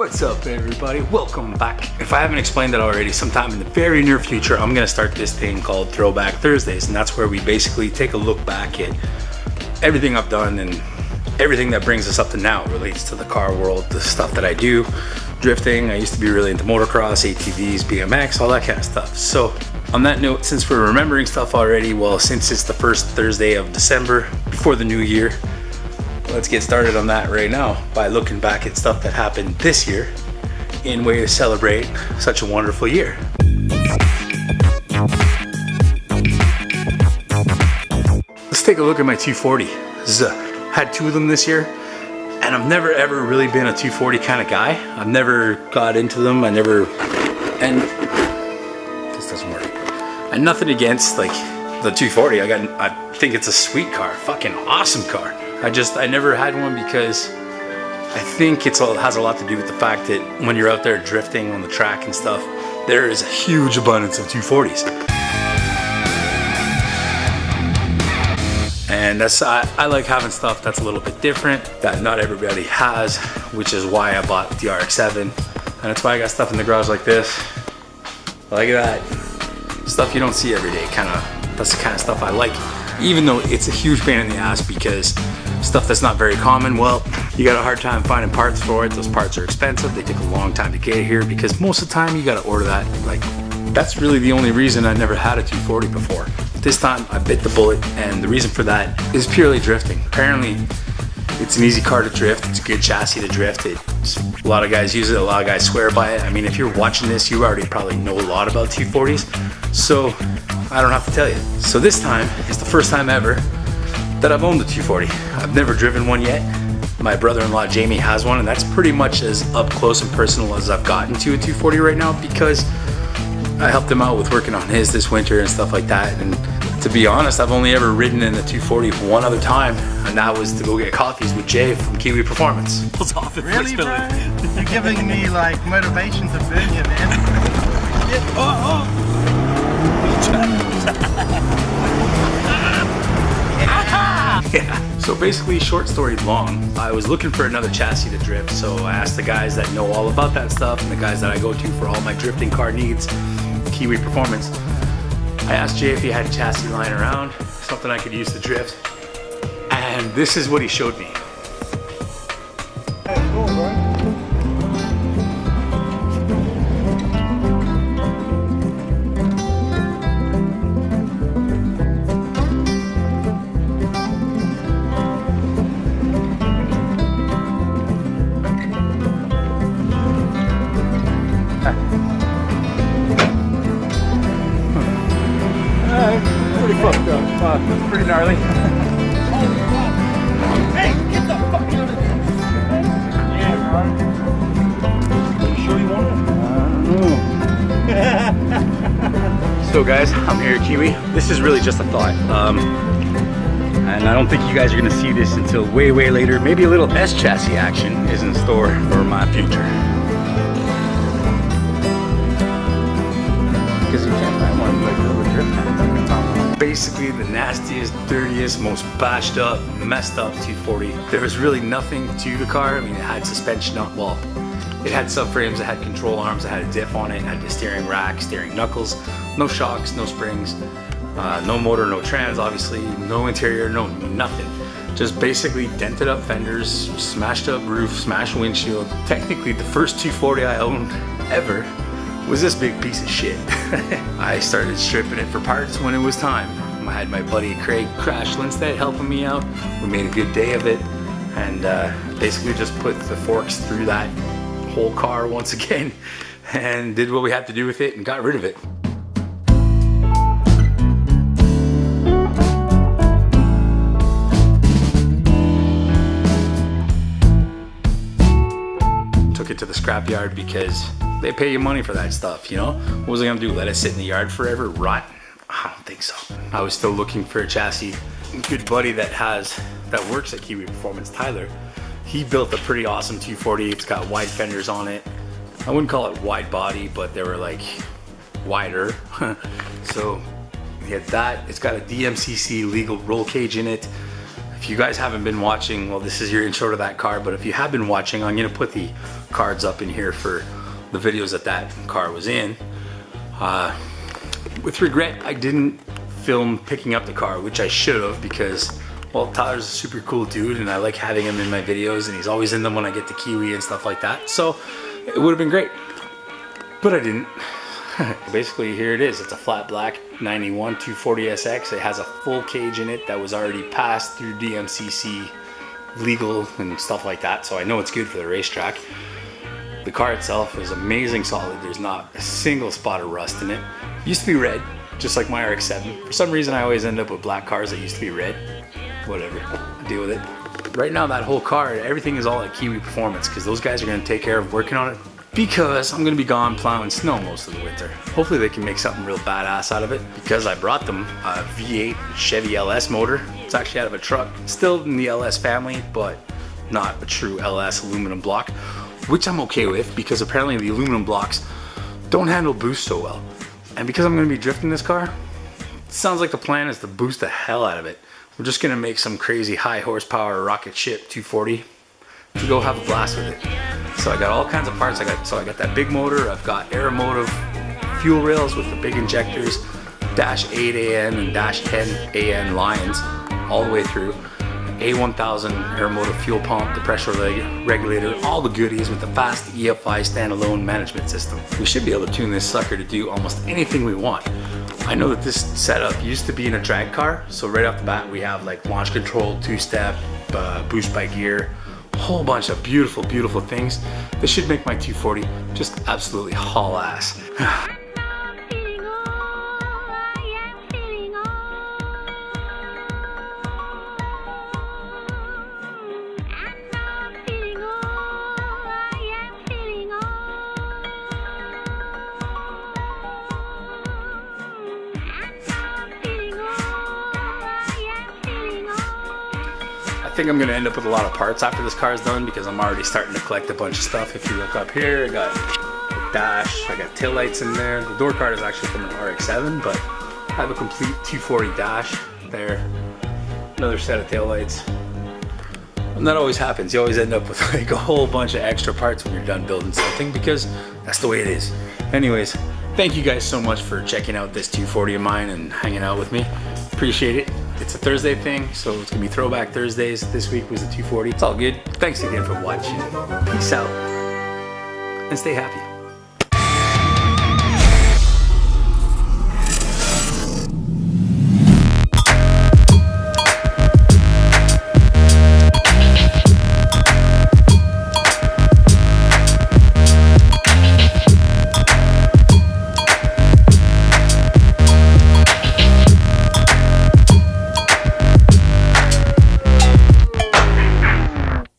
What's up everybody, welcome back. If I haven't explained it already, sometime in the very near future I'm gonna start this thing called Throwback Thursdays, and that's where we basically take a look back at everything I've done and everything that brings us up to now relates to the car world, the stuff that I do, drifting. I used to be really into motocross, ATVs, BMX, all that kind of stuff. So on that note, since we're remembering stuff already, well, since it's the first Thursday of December before the new year, let's get started on that right now by looking back at stuff that happened this year in way to celebrate such a wonderful year. Let's take a look at my 240. Had two of them this year, and I've never ever really been a 240 kind of guy. I've never got into them. And this doesn't work. And nothing against like the 240. I think it's a sweet car, fucking awesome car. I never had one because I think it has a lot to do with the fact that when you're out there drifting on the track and stuff, there is a huge abundance of 240s. And I like having stuff that's a little bit different, that not everybody has, which is why I bought the RX-7. And that's why I got stuff in the garage like this. Like that. Stuff you don't see every day, that's the kind of stuff I like. Even though it's a huge pain in the ass because stuff that's not very common, well, you got a hard time finding parts for it. Those parts are expensive. They take a long time to get here because most of the time you got to order that. Like, that's really the only reason I never had a 240 before. This time I bit the bullet, and the reason for that is purely drifting. Apparently, it's an easy car to drift. It's a good chassis to drift. A lot of guys use it. A lot of guys swear by it. I mean, if you're watching this, you already probably know a lot about 240s. So I don't have to tell you. So this time is the first time ever that I've owned a 240. I've never driven one yet. My brother-in-law Jamie has one, and that's pretty much as up close and personal as I've gotten to a 240 right now because I helped him out with working on his this winter and stuff like that. And to be honest, I've only ever ridden in a 240 one other time, and that was to go get coffees with Jay from Kiwi Performance. Really, bro? You're giving me like motivation to burn you, man. Yeah. So basically, short story long, I was looking for another chassis to drift, so I asked the guys that know all about that stuff and the guys that I go to for all my drifting car needs, Kiwi Performance. I asked Jay if he had a chassis lying around, something I could use to drift, and this is what he showed me. Hey, cool, bro. Pretty fucked up. It's pretty gnarly. Hey, get the fuck out of here. Yeah, bro. You sure you want it? I don't know. So guys, I'm here at Kiwi. This is really just a thought. And I don't think you guys are gonna see this until way later. Maybe a little S chassis action is in store for my future. Because you can't find one like the drift hands. Basically the nastiest, dirtiest, most bashed up, messed up 240. There was really nothing to the car. I mean, it had suspension on, well, it had subframes, it had control arms, it had a diff on it, it had the steering rack, steering knuckles, no shocks, no springs, no motor, no trans, obviously, no interior, no nothing. Just basically dented up fenders, smashed up roof, smashed windshield. Technically the first 240 I owned ever was this big piece of shit. I started stripping it for parts when it was time. I had my buddy Craig Crash Lindstedt helping me out. We made a good day of it, and basically just put the forks through that whole car once again and did what we had to do with it and got rid of it. Took it to the scrapyard because they pay you money for that stuff, you know? What was I gonna do, let it sit in the yard forever, rot? I don't think so. I was still looking for a chassis. A good buddy that works at Kiwi Performance, Tyler, he built a pretty awesome 240. It's got wide fenders on it. I wouldn't call it wide body, but they were like wider. So he had that. It's got a DMCC legal roll cage in it. If you guys haven't been watching, well, this is your intro to that car, but if you have been watching, I'm gonna put the cards up in here for the videos that car was in. With regret, I didn't film picking up the car, which I should have, because, well, Tyler's a super cool dude and I like having him in my videos, and he's always in them when I get to Kiwi and stuff like that. So it would have been great, but I didn't. Basically, here it is. It's a flat black 91 240SX. It has a full cage in it that was already passed through DMCC legal and stuff like that, so I know it's good for the racetrack. The car itself is amazing solid. There's not a single spot of rust in it. It used to be red, just like my RX-7. For some reason, I always end up with black cars that used to be red. Whatever, I'll deal with it. Right now, that whole car, everything is all at Kiwi Performance, because those guys are going to take care of working on it, because I'm going to be gone plowing snow most of the winter. Hopefully they can make something real badass out of it, because I brought them a V8 Chevy LS motor. It's actually out of a truck, still in the LS family, but not a true LS aluminum block, which I'm okay with, because apparently the aluminum blocks don't handle boost so well. And because I'm going to be drifting this car, it sounds like the plan is to boost the hell out of it. We're just going to make some crazy high horsepower rocket ship 240 to go have a blast with it. So I got all kinds of parts. I got that big motor. I've got Aeromotive fuel rails with the big injectors, dash 8 AN and dash 10 AN lines all the way through. A1000 Aeromotive fuel pump, the pressure regulator, all the goodies with the fast EFI standalone management system. We should be able to tune this sucker to do almost anything we want. I know that this setup used to be in a drag car, so right off the bat we have like launch control, two-step, boost by gear, a whole bunch of beautiful, beautiful things. This should make my 240 just absolutely haul ass. I think I'm going to end up with a lot of parts after this car is done, because I'm already starting to collect a bunch of stuff. If you look up here, I got the dash, I got tail lights in there. The door card is actually from an RX-7, but I have a complete 240 dash there. Another set of tail lights. And that always happens. You always end up with like a whole bunch of extra parts when you're done building something, because that's the way it is. Anyways, thank you guys so much for checking out this 240 of mine and hanging out with me. Appreciate it. It's a Thursday thing, so it's gonna be Throwback Thursdays. This week was the 240. It's all good. Thanks again for watching. Peace out and stay happy.